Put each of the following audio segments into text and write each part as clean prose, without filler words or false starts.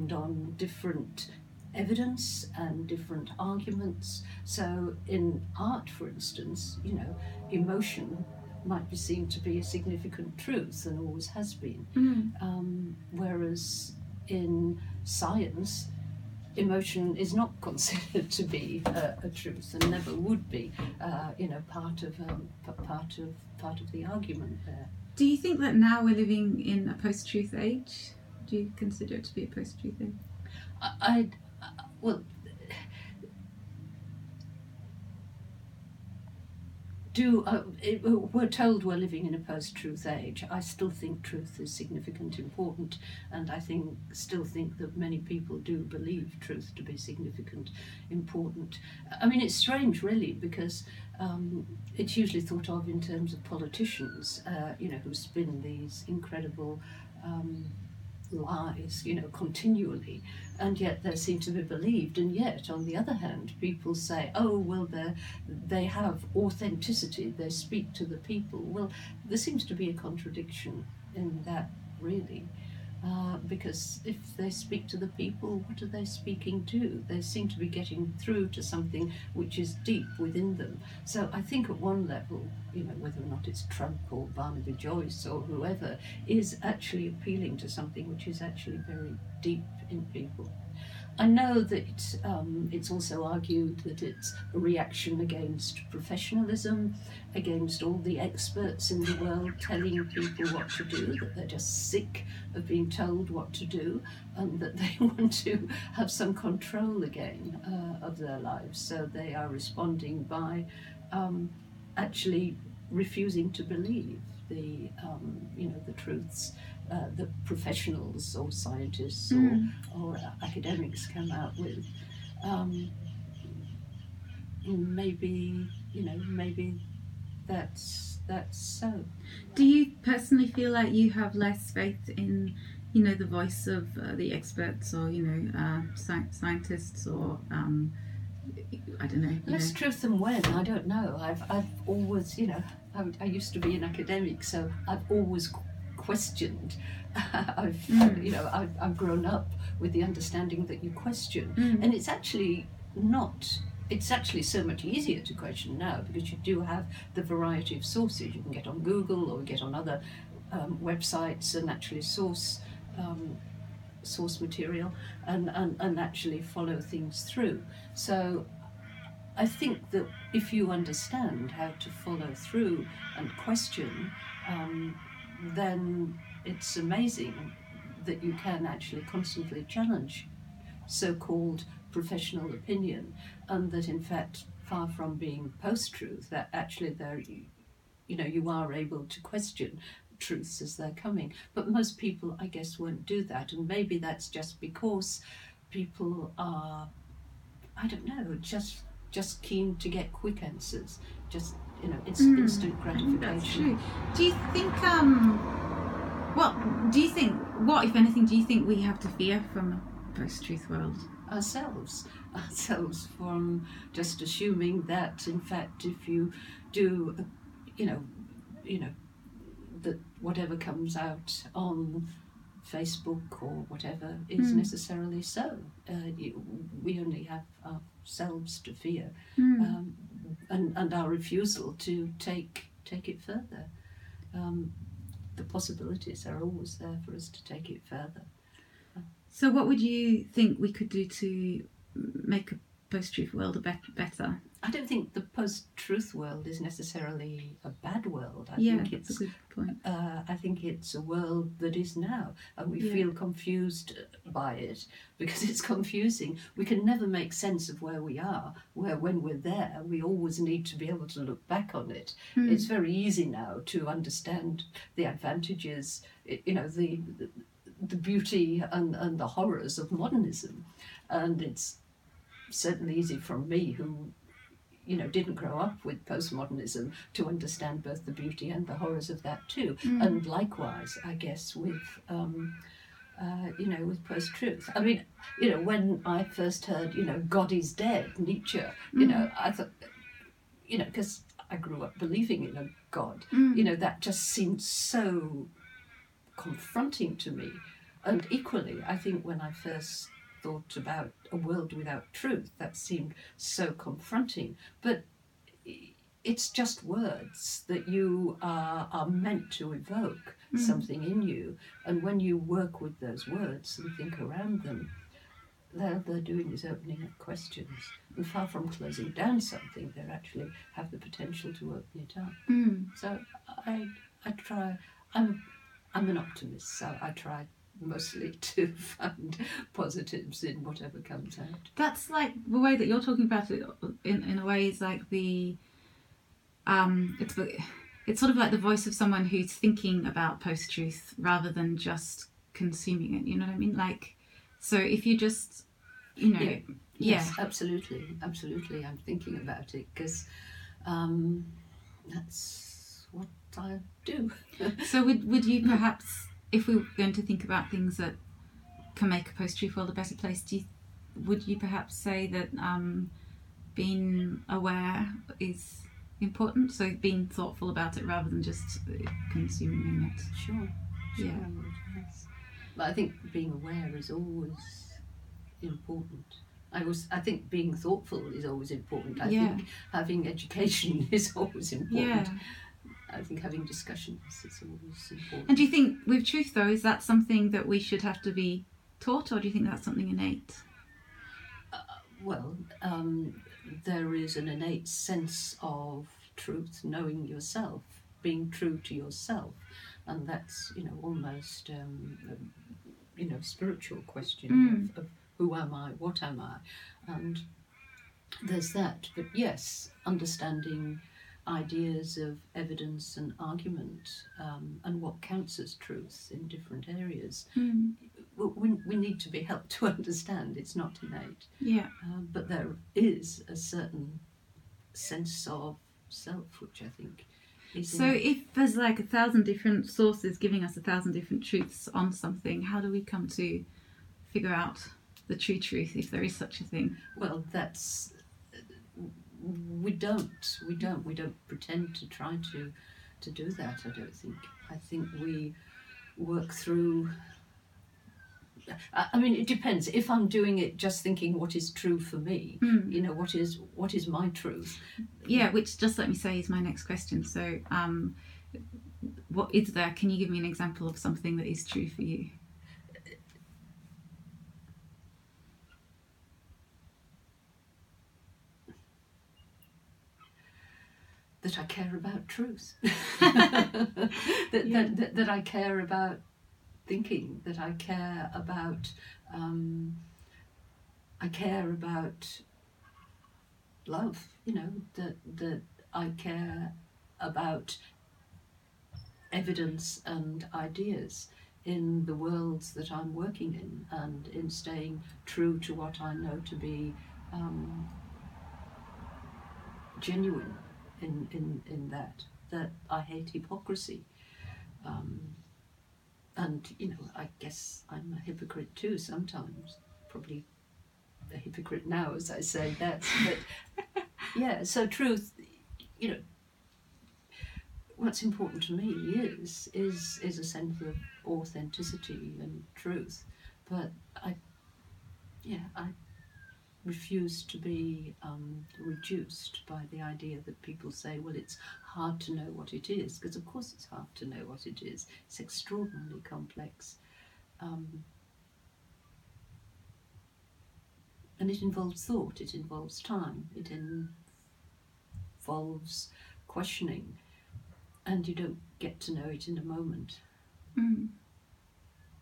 stand on different evidence and different arguments. So in art, for instance, emotion might be seen to be a significant truth and always has been. Whereas in science, emotion is not considered to be a truth and never would be. Part of the argument there. Do you think that now we're living in a post-truth age? Do you consider it to be a post-truth age? We're told we're living in a post-truth age. I still think truth is significant, important, and I still think that many people do believe truth to be significant, important. I mean, it's strange, really, because it's usually thought of in terms of politicians, who spin these incredible lies, continually, and yet they seem to be believed. And yet, on the other hand, people say, oh, well, they have authenticity, they speak to the people. Well, there seems to be a contradiction in that, really, because if they speak to the people, what are they speaking to? They seem to be getting through to something which is deep within them. So I think at one level, whether or not it's Trump or Barnaby Joyce or whoever, is actually appealing to something which is actually very deep in people. I know that it's also argued that it's a reaction against professionalism, against all the experts in the world telling people what to do, that they're just sick of being told what to do, and that they want to have some control again of their lives. So they are responding by actually refusing to believe the truths that professionals or scientists or academics come out with. Maybe that's so. Do you personally feel like you have less faith in the voice of the experts or scientists or I don't know. Less truth than when, I don't know. I've always, I used to be an academic, so I've always questioned. I've grown up with the understanding that you question, and it's actually so much easier to question now because you do have the variety of sources. You can get on Google or get on other websites and actually source material and actually follow things through. So I think that if you understand how to follow through and question, then it's amazing that you can actually constantly challenge so-called professional opinion, and that in fact, far from being post-truth, that actually you are able to question truths as they're coming. But most people, I guess, won't do that, and maybe that's just because people are, I don't know, just keen to get quick answers. Just it's instant gratification. That's true. Do you think what, if anything, do you think we have to fear from a post-truth world? Ourselves from just assuming that in fact if you do that whatever comes out on Facebook or whatever is necessarily so. We only have ourselves to fear, and our refusal to take it further. The possibilities are always there for us to take it further. So what would you think we could do to make a post-truth world better? I don't think the post-truth world is necessarily a bad world. I think that's a good point. I think it's a world that is now, and we feel confused by it because it's confusing. We can never make sense of where we are, where when we're there, we always need to be able to look back on it. It's very easy now to understand the advantages, the beauty and the horrors of modernism, and it's certainly easy from me who didn't grow up with postmodernism to understand both the beauty and the horrors of that too. And likewise, I guess, with with post-truth. I mean, when I first heard, God is dead, Nietzsche, I thought, because I grew up believing in a God, that just seemed so confronting to me. And equally, I think when I first thought about a world without truth, that seemed so confronting. But it's just words that you are meant to evoke something in you. And when you work with those words and think around them, they're doing is opening up questions. And far from closing down something, they actually have the potential to open it up. So I try, I'm an optimist, so I try mostly to find positives in whatever comes out. That's like the way that you're talking about it in a way is like the it's sort of like the voice of someone who's thinking about post-truth rather than just consuming it, you know what I mean? Like, so if you just, you know, Yes, absolutely, I'm thinking about it because that's what I do. So would you perhaps, if we were going to think about things that can make a post-truth world a better place, would you perhaps say that being aware is important? So being thoughtful about it rather than just consuming it. Sure. Yeah. Yes. But I think being aware is always important. I think being thoughtful is always important. I think having education is always important. I think having discussions is always important. And do you think with truth though, is that something that we should have to be taught, or do you think that's something innate? Well, there is an innate sense of truth, knowing yourself, being true to yourself, and that's almost spiritual question of who am I, what am I, and there's that. But yes, understanding ideas of evidence and argument and what counts as truth in different areas. We need to be helped to understand. It's not innate. But there is a certain sense of self, which I think is so innate. If there's like 1,000 different sources giving us 1,000 different truths on something, how do we come to figure out the true truth, if there is such a thing? Well, that's we don't pretend to try to do that. I think we work through. I mean, it depends. If I'm doing it just thinking what is true for me, what is my truth? Yeah, which, just let me say, is my next question. So, what is there? Can you give me an example of something that is true for you? That I care about truth. that I care about thinking, that I care about love, that I care about evidence and ideas in the worlds that I'm working in, and in staying true to what I know to be genuine in that I hate hypocrisy. And I guess I'm a hypocrite too sometimes, probably a hypocrite now as I say that, but yeah, so truth, what's important to me is a sense of authenticity and truth, but I refuse to be reduced by the idea that people say, well, it's hard to know what it is, because of course it's hard to know what it is. It's extraordinarily complex. And it involves thought, it involves time, it involves questioning, and you don't get to know it in a moment,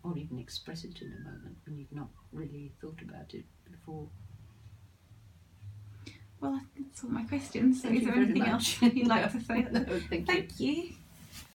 or even express it in a moment when you've not really thought about it before. Well, that's all my questions. So is there anything else you'd like to say? No, thank you. Thank you.